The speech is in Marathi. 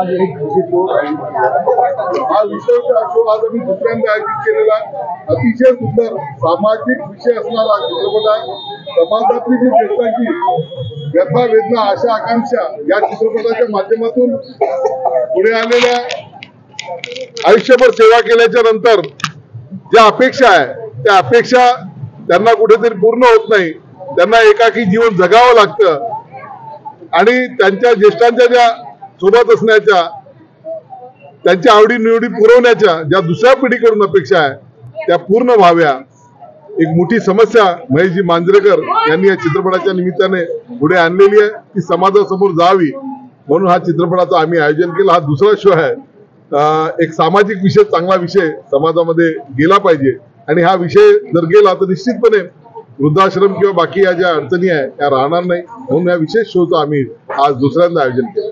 आज एक हा विषय शो आज आम्ही दुसऱ्यांदा आयोजित केलेला अतिशय सुंदर सामाजिक विषय असणारा चित्रपट आहे। समाजातली जी ज्येष्ठांची व्यथा वेदना आशा आकांक्षा या चित्रपटाच्या माध्यमातून पुढे आलेल्या आयुष्यभर सेवा केल्याच्या नंतर ज्या अपेक्षा आहे त्या अपेक्षा त्यांना कुठेतरी पूर्ण होत नाही, त्यांना एकाकी जीवन जगावं लागतं आणि त्यांच्या ज्येष्ठांच्या ज्या सोबत असण्याच्या त्यांच्या आवडीनिवडी पुरवण्याच्या ज्या दुसऱ्या पिढीकडून अपेक्षा आहे त्या पूर्ण व्हाव्या। एक मोठी समस्या महेशजी मांजरेकर यांनी या चित्रपटाच्या निमित्ताने पुढे आणलेली आहे, ती समाजासमोर जावी म्हणून हा चित्रपटाचं आम्ही आयोजन केलं। हा दुसरा शो आहे। एक सामाजिक विषय, चांगला विषय समाजामध्ये गेला पाहिजे आणि हा विषय जर गेला तर निश्चितपणे वृद्धाश्रम किंवा बाकी या ज्या अडचणी आहे त्या राहणार नाही, म्हणून या विशेष शोचं आम्ही आज दुसऱ्यांदा आयोजन केलं।